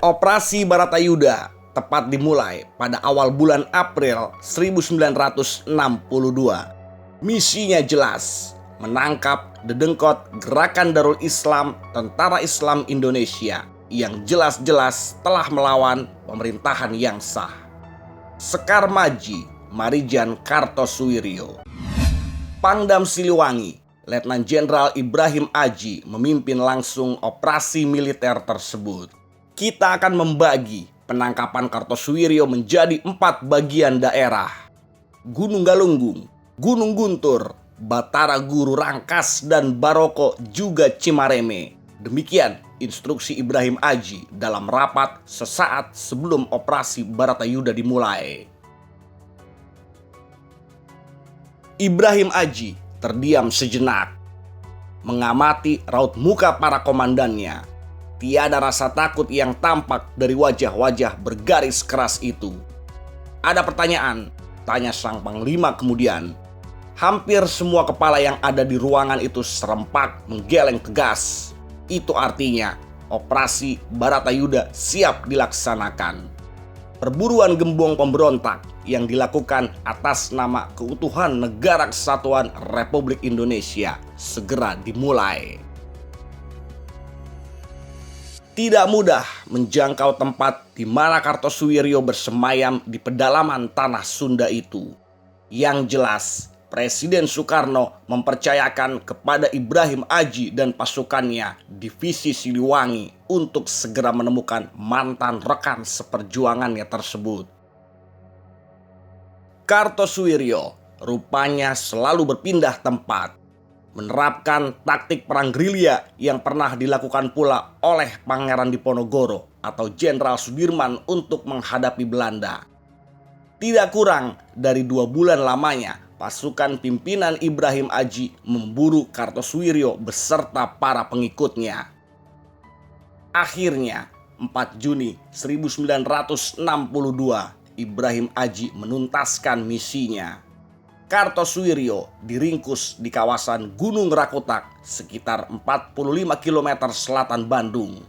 Operasi Baratayuda tepat dimulai pada awal bulan April 1962. Misinya jelas, menangkap dedengkot Gerakan Darul Islam Tentara Islam Indonesia yang jelas-jelas telah melawan pemerintahan yang sah. Sekar Maji, Marijan Kartosuwiryo. Pangdam Siliwangi, Letnan Jenderal Ibrahim Aji memimpin langsung operasi militer tersebut. Kita akan membagi penangkapan Kartosuwiryo menjadi 4 bagian daerah: Gunung Galunggung, Gunung Guntur, Batara Guru Rangkas, dan Baroko juga Cimareme. Demikian instruksi Ibrahim Aji dalam rapat sesaat sebelum operasi Baratayuda dimulai. Ibrahim Aji terdiam sejenak, mengamati raut muka para komandannya. Tiada rasa takut yang tampak dari wajah-wajah bergaris keras itu. "Ada pertanyaan?" tanya sang panglima kemudian. Hampir semua kepala yang ada di ruangan itu serempak menggeleng tegas. Itu artinya operasi Baratayuda siap dilaksanakan. Perburuan gembong pemberontak yang dilakukan atas nama keutuhan Negara Kesatuan Republik Indonesia segera dimulai. Tidak mudah menjangkau tempat di mana Kartosuwiryo bersemayam di pedalaman tanah Sunda itu. Yang jelas, Presiden Soekarno mempercayakan kepada Ibrahim Aji dan pasukannya Divisi Siliwangi untuk segera menemukan mantan rekan seperjuangannya tersebut. Kartosuwiryo rupanya selalu berpindah tempat, menerapkan taktik perang gerilya yang pernah dilakukan pula oleh Pangeran Diponegoro atau Jenderal Sudirman untuk menghadapi Belanda. Tidak kurang dari 2 bulan lamanya, pasukan pimpinan Ibrahim Aji memburu Kartosuwiryo beserta para pengikutnya. Akhirnya, 4 Juni 1962, Ibrahim Aji menuntaskan misinya. Kartosuwiryo diringkus di kawasan Gunung Rakutak sekitar 45 km selatan Bandung.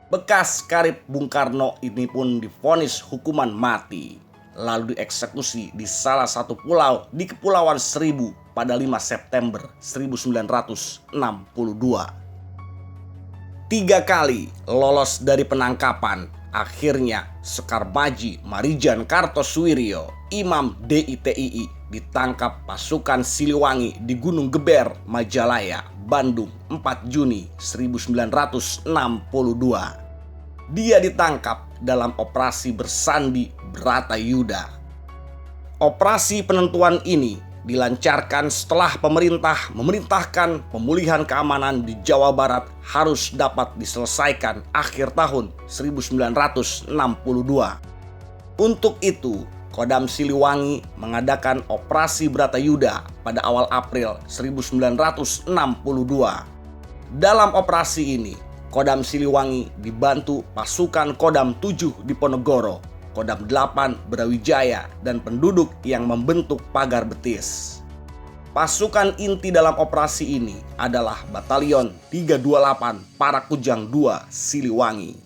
Bekas karib Bung Karno ini pun divonis hukuman mati, lalu dieksekusi di salah satu pulau di Kepulauan Seribu pada 5 September 1962. 3 kali lolos dari penangkapan, akhirnya Sekar Maji, Marijan Kartosuwiryo, Imam DITII ditangkap pasukan Siliwangi di Gunung Geber, Majalaya, Bandung 4 Juni 1962. Dia ditangkap dalam operasi bersandi Baratayuda. Operasi penentuan ini dilancarkan setelah pemerintah memerintahkan pemulihan keamanan di Jawa Barat harus dapat diselesaikan akhir tahun 1962. Untuk itu, Kodam Siliwangi mengadakan operasi Baratayuda pada awal April 1962. Dalam operasi ini, Kodam Siliwangi dibantu pasukan Kodam 7 Diponegoro, Kodam 8 Brawijaya, dan penduduk yang membentuk pagar betis. Pasukan inti dalam operasi ini adalah Batalion 328 Parakujang II Siliwangi.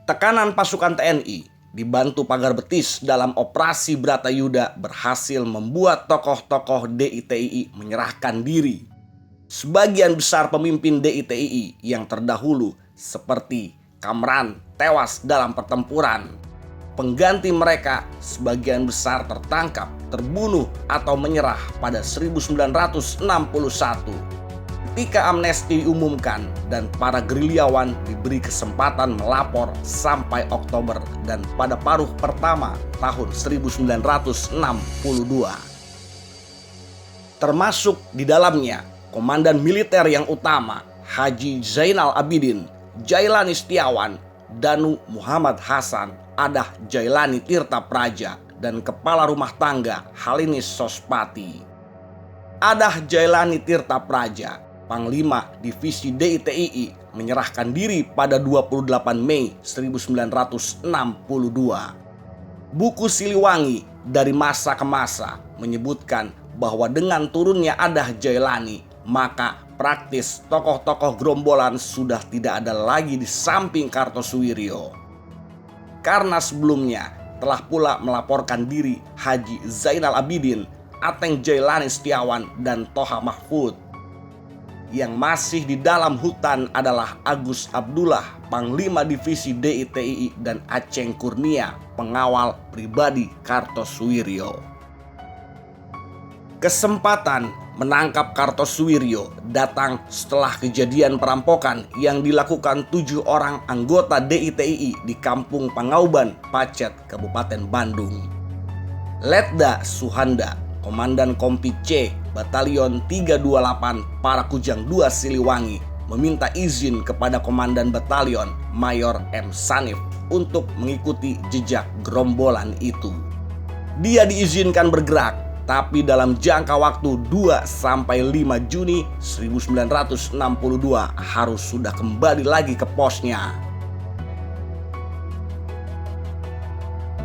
Tekanan pasukan TNI dibantu pagar betis dalam operasi Baratayuda berhasil membuat tokoh-tokoh DITII menyerahkan diri. Sebagian besar pemimpin DITII yang terdahulu seperti Kamran tewas dalam pertempuran. Pengganti mereka sebagian besar tertangkap, terbunuh, atau menyerah pada 1961. Ketika amnesti diumumkan dan para gerilyawan diberi kesempatan melapor sampai Oktober dan pada paruh pertama tahun 1962. Termasuk di dalamnya komandan militer yang utama Haji Zainal Abidin, Jailani Setiawan, Danu Muhammad Hasan, Adah Jailani Tirta Praja, dan Kepala Rumah Tangga Halinis Sospati. Adah Jailani Tirta Praja, Panglima Divisi DITII, menyerahkan diri pada 28 Mei 1962. Buku Siliwangi dari masa ke masa menyebutkan bahwa dengan turunnya Adah Jailani, maka praktis tokoh-tokoh gerombolan sudah tidak ada lagi di samping Kartosuwiryo. Karena sebelumnya telah pula melaporkan diri Haji Zainal Abidin, Ateng Jailani Setiawan, dan Toha Mahfud. Yang masih di dalam hutan adalah Agus Abdullah, Panglima Divisi DITII, dan Aceng Kurnia, pengawal pribadi Kartosuwiryo. Kesempatan menangkap Kartosuwiryo datang setelah kejadian perampokan yang dilakukan 7 orang anggota DITII di Kampung Pangauban, Pacet, Kabupaten Bandung. Letda Suhanda, Komandan Kompi C, Batalion 328 Parakujang 2 Siliwangi, meminta izin kepada Komandan Batalion Mayor M. Sanif untuk mengikuti jejak gerombolan itu. Dia diizinkan bergerak, tapi dalam jangka waktu 2-5 Juni 1962 harus sudah kembali lagi ke posnya.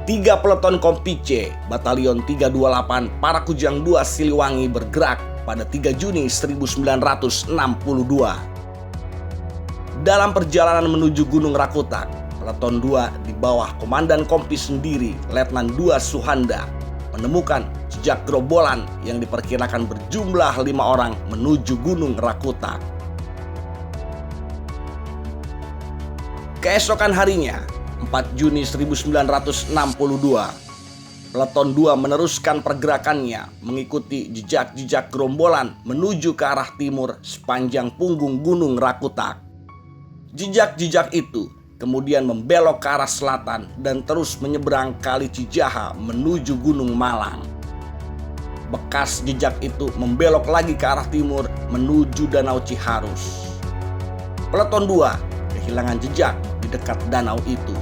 3 peleton Kompi C, Batalion 328 Parakujang 2 Siliwangi bergerak pada 3 Juni 1962. Dalam perjalanan menuju Gunung Rakutak, peleton 2 di bawah Komandan Kompi sendiri, Letnan 2 Suhanda, menemukan jejak gerombolan yang diperkirakan berjumlah 5 orang menuju Gunung Rakutak. Keesokan harinya, 4 Juni 1962, peleton 2 meneruskan pergerakannya mengikuti jejak-jejak gerombolan menuju ke arah timur sepanjang punggung Gunung Rakutak. Jejak-jejak itu kemudian membelok ke arah selatan dan terus menyeberang Kali Cijaha menuju Gunung Malang. Bekas jejak itu membelok lagi ke arah timur menuju Danau Ciharus. Peleton 2 kehilangan jejak di dekat danau itu.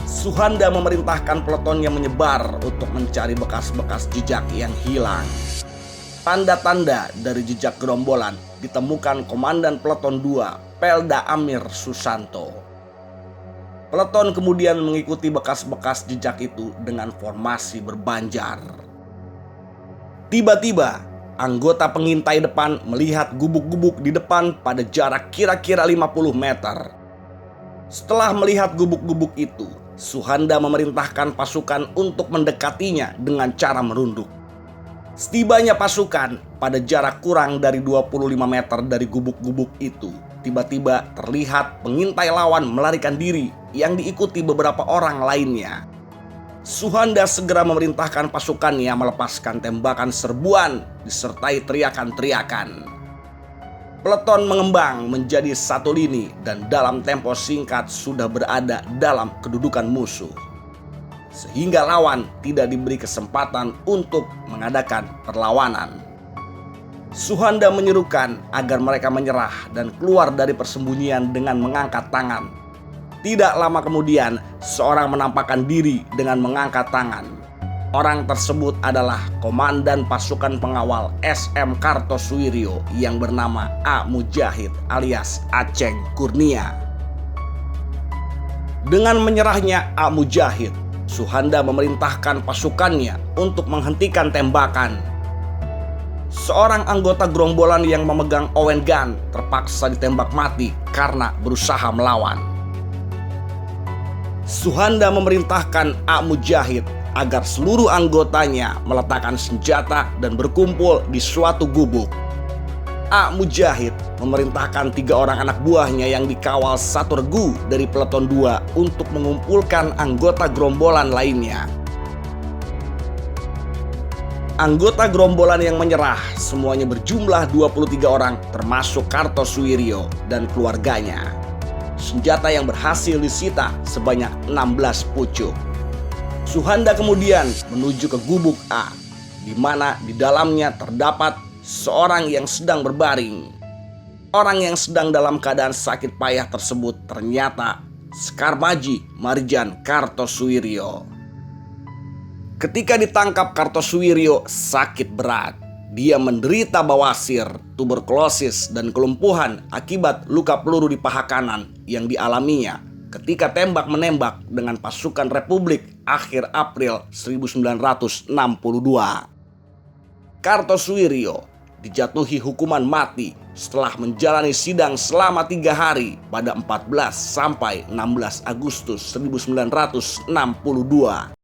Suhanda memerintahkan peletonnya menyebar untuk mencari bekas-bekas jejak yang hilang. Tanda-tanda dari jejak gerombolan ditemukan Komandan Peleton 2, Pelda Amir Susanto. Peleton kemudian mengikuti bekas-bekas jejak itu dengan formasi berbanjar. Tiba-tiba, anggota pengintai depan melihat gubuk-gubuk di depan pada jarak kira-kira 50 meter. Setelah melihat gubuk-gubuk itu, Suhanda memerintahkan pasukan untuk mendekatinya dengan cara merunduk. Setibanya pasukan pada jarak kurang dari 25 meter dari gubuk-gubuk itu, tiba-tiba terlihat pengintai lawan melarikan diri yang diikuti beberapa orang lainnya. Suhanda segera memerintahkan pasukannya melepaskan tembakan serbuan disertai teriakan-teriakan. Peleton mengembang menjadi satu lini dan dalam tempo singkat sudah berada dalam kedudukan musuh, sehingga lawan tidak diberi kesempatan untuk mengadakan perlawanan. Suhanda menyerukan agar mereka menyerah dan keluar dari persembunyian dengan mengangkat tangan. Tidak lama kemudian, seorang menampakkan diri dengan mengangkat tangan. Orang tersebut adalah Komandan Pasukan Pengawal SM Kartosuwiryo yang bernama A. Mujahid alias Aceng Kurnia. Dengan menyerahnya A. Mujahid, Suhanda memerintahkan pasukannya untuk menghentikan tembakan. Seorang anggota gerombolan yang memegang Owen gun terpaksa ditembak mati karena berusaha melawan. Suhanda memerintahkan A. Mujahid agar seluruh anggotanya meletakkan senjata dan berkumpul di suatu gubuk. A. Mujahid memerintahkan 3 orang anak buahnya yang dikawal satu regu dari peleton 2 untuk mengumpulkan anggota gerombolan lainnya. Anggota gerombolan yang menyerah semuanya berjumlah 23 orang termasuk Kartosuwiryo dan keluarganya. Senjata yang berhasil disita sebanyak 16 pucuk. Suhanda kemudian menuju ke gubuk A, di mana di dalamnya terdapat seorang yang sedang berbaring. Orang yang sedang dalam keadaan sakit payah tersebut ternyata Sekarmaji Marjan Kartosuwiryo. Ketika ditangkap, Kartosuwiryo sakit berat. Dia menderita bawasir, tuberkulosis, dan kelumpuhan akibat luka peluru di paha kanan yang dialaminya ketika tembak-menembak dengan pasukan Republik akhir April 1962. Kartosuwiryo dijatuhi hukuman mati setelah menjalani sidang selama 3 hari pada 14 sampai 16 Agustus 1962.